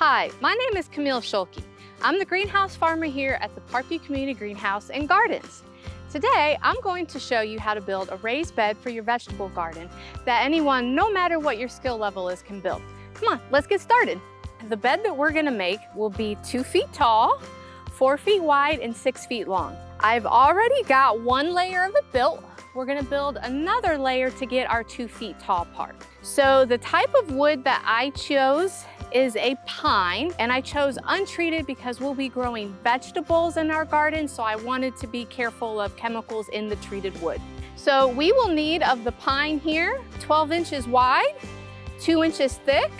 Hi, my name is Camille Schulke. I'm the greenhouse farmer here at the Parkview Community Greenhouse and Gardens. Today, I'm going to show you how to build a raised bed for your vegetable garden that anyone, no matter what your skill level is, can build. Come on, let's get started. The bed that we're gonna make will be 2 feet tall, 4 feet wide, and 6 feet long. I've already got one layer of it built. We're gonna build another layer to get our 2 feet tall part. So the type of wood that I chose is a pine, and I chose untreated because we'll be growing vegetables in our garden, so I wanted to be careful of chemicals in the treated wood. So we will need of the pine here, 12 inches wide, 2 inches thick.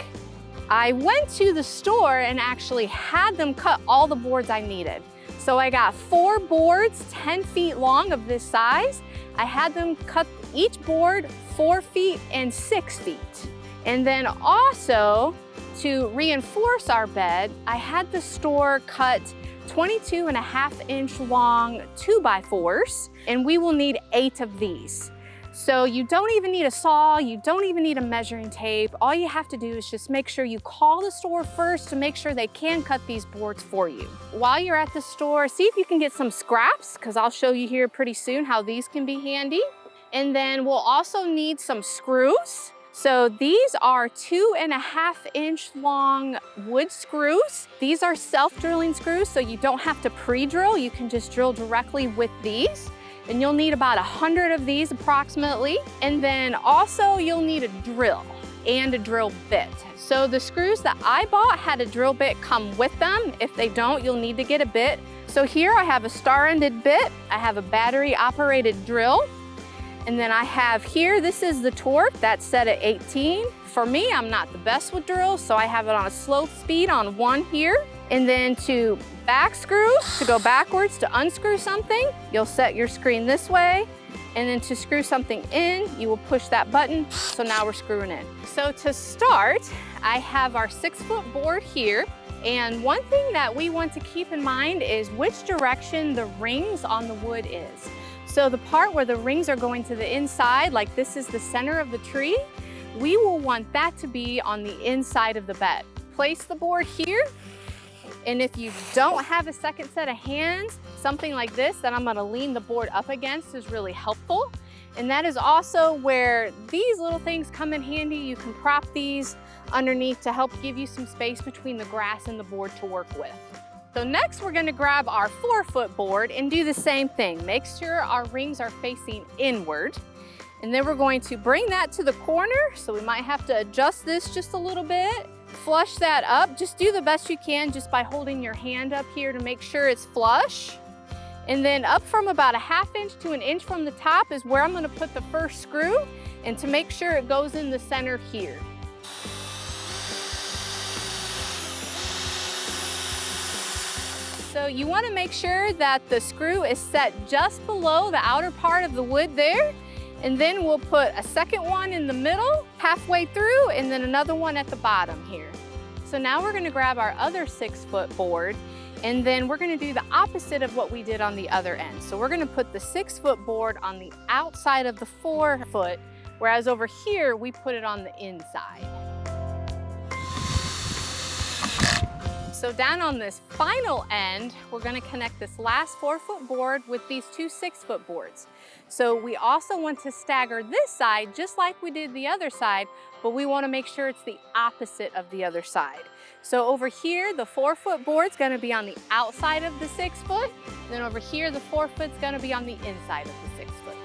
I went to the store and actually had them cut all the boards I needed. So I got 4 boards, 10 feet long of this size. I had them cut each board 4 feet and 6 feet. And then also, to reinforce our bed, I had the store cut 22.5-inch long 2x4s, and we will need 8 of these. So you don't even need a saw, you don't even need a measuring tape. All you have to do is just make sure you call the store first to make sure they can cut these boards for you. While you're at the store, see if you can get some scraps, because I'll show you here pretty soon how these can be handy. And then we'll also need some screws. So these are 2.5-inch long wood screws. These are self-drilling screws, so you don't have to pre-drill. You can just drill directly with these. And you'll need about 100 of these approximately. And then also you'll need a drill and a drill bit. So the screws that I bought had a drill bit come with them. If they don't, you'll need to get a bit. So here I have a star-ended bit. I have a battery-operated drill. And then I have here, this is the torque that's set at 18. For me, I'm not the best with drills, so I have it on a slow speed on 1 here. And then to back screws, to go backwards, to unscrew something, you'll set your screen this way. And then to screw something in, you will push that button. So now we're screwing in. So to start, I have our 6-foot board here. And one thing that we want to keep in mind is which direction the rings on the wood is. So the part where the rings are going to the inside, like this is the center of the tree, we will want that to be on the inside of the bed. Place the board here, and if you don't have a second set of hands, something like this that I'm gonna lean the board up against is really helpful. And that is also where these little things come in handy. You can prop these underneath to help give you some space between the grass and the board to work with. So next we're gonna grab our 4-foot board and do the same thing. Make sure our rings are facing inward. And then we're going to bring that to the corner. So we might have to adjust this just a little bit. Flush that up. Just do the best you can just by holding your hand up here to make sure it's flush. And then up from about 1/2 inch to 1 inch from the top is where I'm gonna put the first screw, and to make sure it goes in the center here. So you want to make sure that the screw is set just below the outer part of the wood there. And then we'll put a second one in the middle, halfway through, and then another one at the bottom here. So now we're going to grab our other 6-foot board, and then we're going to do the opposite of what we did on the other end. So we're going to put the 6-foot board on the outside of the 4-foot, whereas over here we put it on the inside. So down on this final end, we're gonna connect this last 4-foot board with these 2 6-foot boards. So we also want to stagger this side just like we did the other side, but we wanna make sure it's the opposite of the other side. So over here, the 4-foot board's gonna be on the outside of the 6-foot, and then over here, the 4-foot's gonna be on the inside of the 6-foot.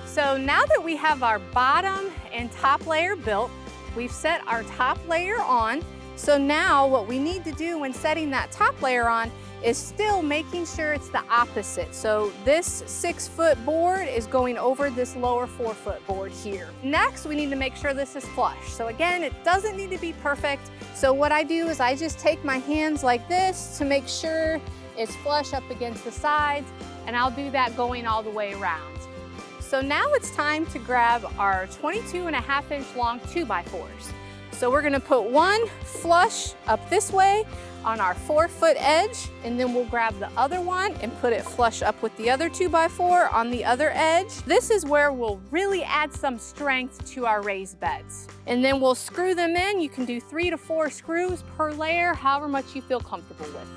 So now that we have our bottom and top layer built, we've set our top layer on. So now what we need to do when setting that top layer on is still making sure it's the opposite. So this 6-foot board is going over this lower 4-foot board here. Next, we need to make sure this is flush. So again, it doesn't need to be perfect. So what I do is I just take my hands like this to make sure it's flush up against the sides, and I'll do that going all the way around. So now it's time to grab our 22.5-inch long 2x4s. So we're gonna put one flush up this way on our 4-foot edge, and then we'll grab the other one and put it flush up with the other 2x4 on the other edge. This is where we'll really add some strength to our raised beds. And then we'll screw them in. You can do 3 to 4 screws per layer, however much you feel comfortable with.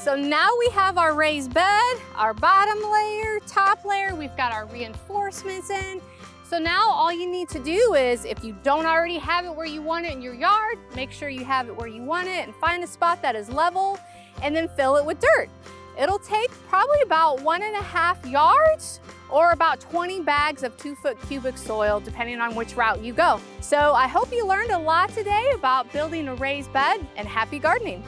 So now we have our raised bed, our bottom layer, top layer, we've got our reinforcements in. So now all you need to do is, if you don't already have it where you want it in your yard, make sure you have it where you want it and find a spot that is level and then fill it with dirt. It'll take probably about 1.5 yards or about 20 bags of 2-foot cubic soil, depending on which route you go. So I hope you learned a lot today about building a raised bed, and happy gardening.